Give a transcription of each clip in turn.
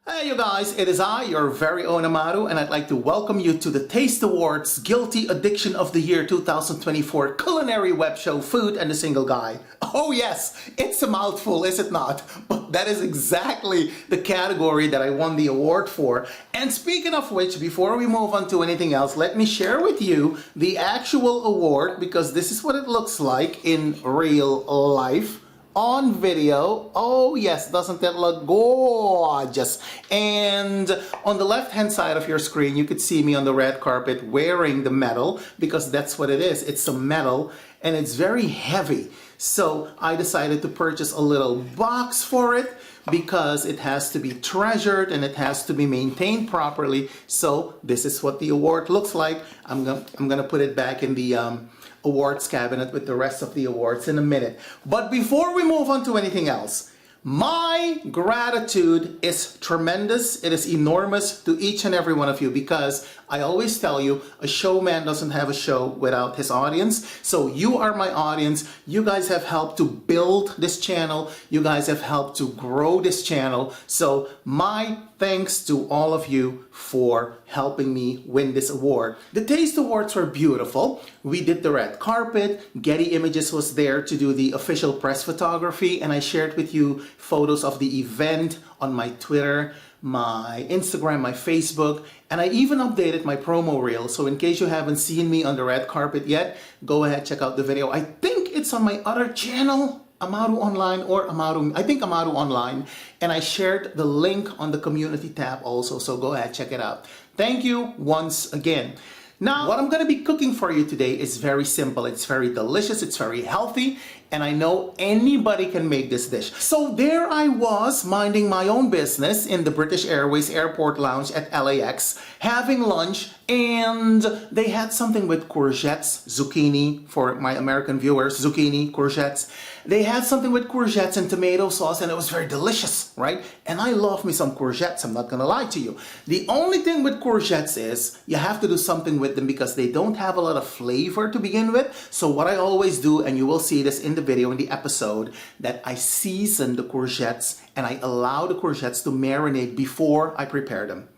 Hey you guys, it is I, your very own AMARU, and I'd like to welcome you to the Taste Awards Guilty Addiction of the Year 2024 culinary web show Food and the Single Guy. Oh yes, it's a mouthful, is it not? But that is exactly the category that I won the award for. And speaking of which, before we move on to anything else, let me share with you the actual award, because this is what it looks like in real life. On video. Oh yes, doesn't that look gorgeous? And on the left hand side of your screen you could see me on the red carpet wearing the medal, because that's what it is. It's a medal and it's very heavy, so I decided to purchase a little box for it because it has to be treasured and it has to be maintained properly. So this is what the award looks like. I'm gonna put it back in the awards cabinet with the rest of the awards in a minute. But before we move on to anything else, my gratitude is tremendous. It is enormous to each and every one of you, because I always tell you, a showman doesn't have a show without his audience. So you are my audience. You guys have helped to build this channel. You guys have helped to grow this channel. So my thanks to all of you for helping me win this award. The Taste Awards were beautiful. We did the red carpet. Getty Images was there to do the official press photography, and I shared with you photos of the event on my Twitter, my Instagram, my Facebook, and I even updated my promo reel. So in case you haven't seen me on the red carpet yet, go ahead, check out the video. I think it's on my other channel, AMARU Online, or I think AMARU Online, and I shared the link on the community tab also, so go ahead, check it out. Thank you once again. Now, what I'm going to be cooking for you today is very simple. It's very delicious, it's very healthy, and I know anybody can make this dish. So there I was, minding my own business in the British Airways Airport Lounge at LAX, having lunch, and they had something with courgettes, zucchini, for my American viewers, zucchini, courgettes. They had something with courgettes and tomato sauce, and it was very delicious, right? And I love me some courgettes, I'm not gonna lie to you. The only thing with courgettes is you have to do something with them because they don't have a lot of flavor to begin with. So what I always do, and you will see this in the video, in the episode, that I season the courgettes and I allow the courgettes to marinate before I prepare them.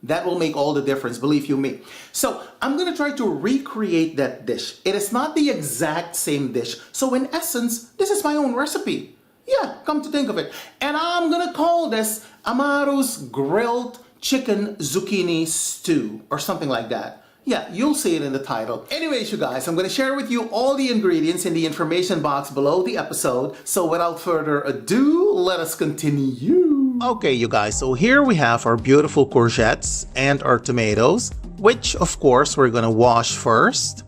That will make all the difference, believe you me. So I'm gonna try to recreate that dish. It is not the exact same dish. So in essence, this is my own recipe. Yeah, come to think of it. And I'm gonna call this AMARU's Grilled Chicken Zucchini Stew, or something like that. Yeah, you'll see it in the title. Anyways, you guys, I'm going to share with you all the ingredients in the information box below the episode. So without further ado, let us continue. Okay, you guys, so here we have our beautiful courgettes and our tomatoes, which of course we're going to wash first.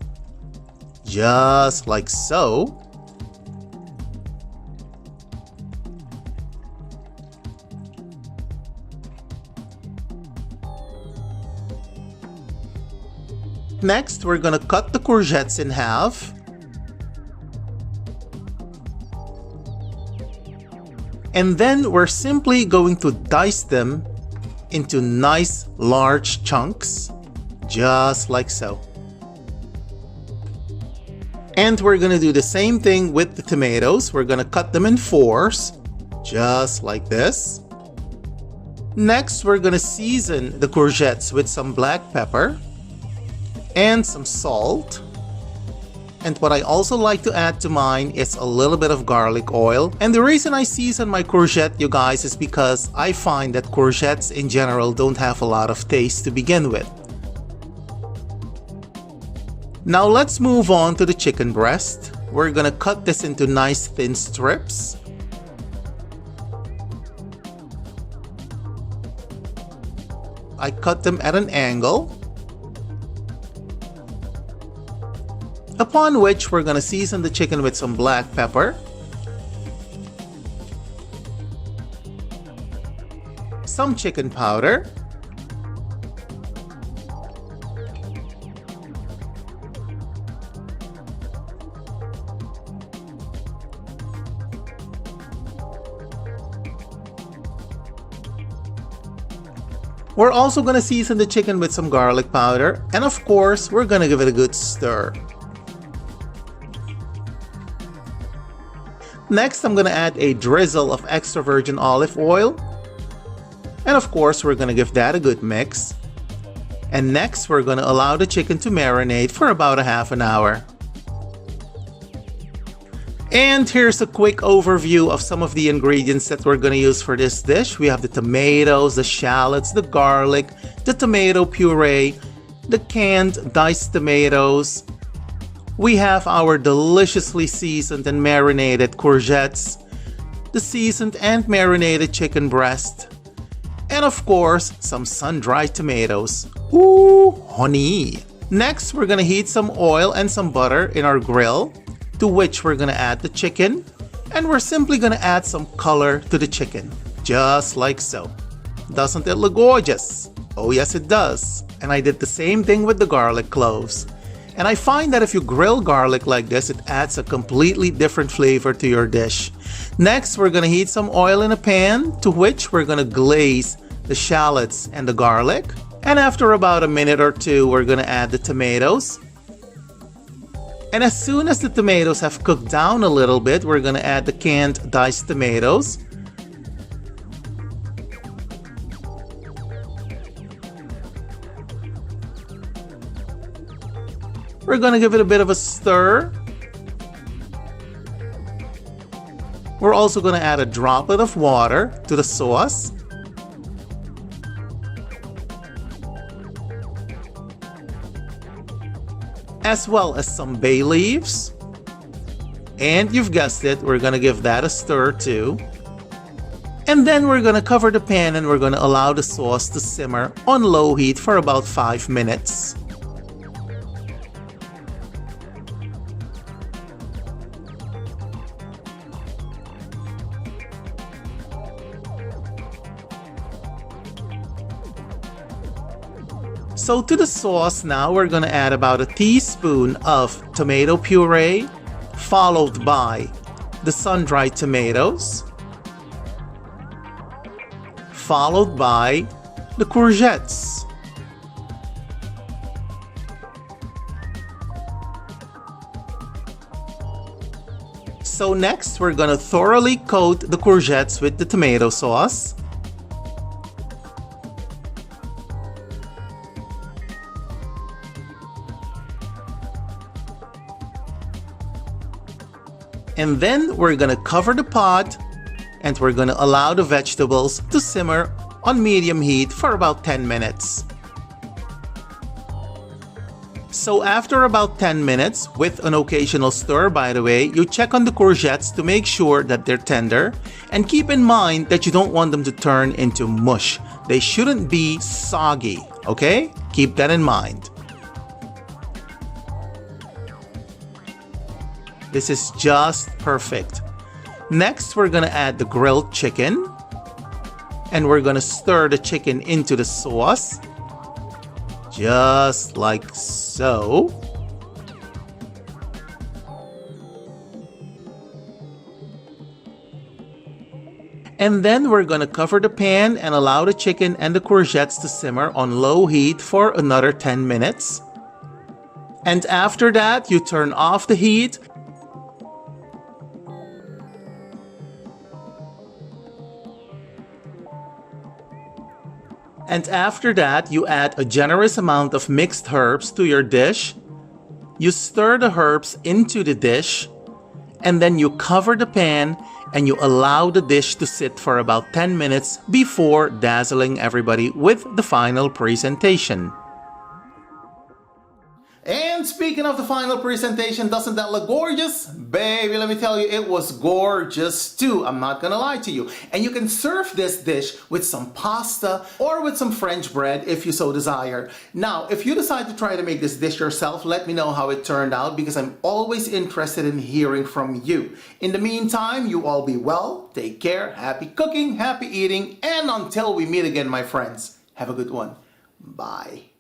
Just like so. Next, we're gonna cut the courgettes in half. And then we're simply going to dice them into nice large chunks, just like so. And we're gonna do the same thing with the tomatoes. We're gonna cut them in fours, just like this. Next, we're gonna season the courgettes with some black pepper and some salt. And what I also like to add to mine is a little bit of garlic oil. And the reason I season my courgette, you guys, is because I find that courgettes in general don't have a lot of taste to begin with. Now let's move on to the chicken breast. We're gonna cut this into nice thin strips. I cut them at an angle. Upon which we're gonna season the chicken with some black pepper, some chicken powder, we're also gonna season the chicken with some garlic powder, and of course we're gonna give it a good stir. Next, I'm gonna add a drizzle of extra virgin olive oil. And of course, we're going to give that a good mix. And next, we're going to allow the chicken to marinate for about a half an hour. And here's a quick overview of some of the ingredients that we're going to use for this dish. We have the tomatoes, the shallots, the garlic, the tomato puree, the canned diced tomatoes. We have our deliciously seasoned and marinated courgettes, the seasoned and marinated chicken breast, and of course, some sun-dried tomatoes. Ooh, honey! Next, we're going to heat some oil and some butter in our grill, to which we're going to add the chicken, and we're simply going to add some color to the chicken, just like so. Doesn't it look gorgeous? Oh yes, it does. And I did the same thing with the garlic cloves. And I find that if you grill garlic like this, it adds a completely different flavor to your dish. Next, we're going to heat some oil in a pan, to which we're going to glaze the shallots and the garlic. And after about a minute or two, we're going to add the tomatoes. And as soon as the tomatoes have cooked down a little bit, we're going to add the canned diced tomatoes. We're going to give it a bit of a stir. We're also going to add a droplet of water to the sauce. As well as some bay leaves. And you've guessed it, we're going to give that a stir too. And then we're going to cover the pan and we're going to allow the sauce to simmer on low heat for about 5 minutes. So to the sauce now, we're going to add about a teaspoon of tomato puree, followed by the sun-dried tomatoes, followed by the courgettes. So next, we're going to thoroughly coat the courgettes with the tomato sauce. And then we're going to cover the pot and we're going to allow the vegetables to simmer on medium heat for about 10 minutes. So after about 10 minutes, with an occasional stir by the way, you check on the courgettes to make sure that they're tender, and keep in mind that you don't want them to turn into mush. They shouldn't be soggy, okay? Keep that in mind. This is just perfect. Next, we're going to add the grilled chicken. And we're going to stir the chicken into the sauce. Just like so. And then we're going to cover the pan and allow the chicken and the courgettes to simmer on low heat for another 10 minutes. And after that, you turn off the heat. And after that, you add a generous amount of mixed herbs to your dish. You stir the herbs into the dish, and then you cover the pan and you allow the dish to sit for about 10 minutes before dazzling everybody with the final presentation. And speaking of the final presentation, doesn't that look gorgeous? Baby, let me tell you, it was gorgeous too. I'm not gonna lie to you. And you can serve this dish with some pasta or with some French bread if you so desire. Now, if you decide to try to make this dish yourself, let me know how it turned out, because I'm always interested in hearing from you. In the meantime, you all be well, take care, happy cooking, happy eating, and until we meet again, my friends, have a good one. Bye.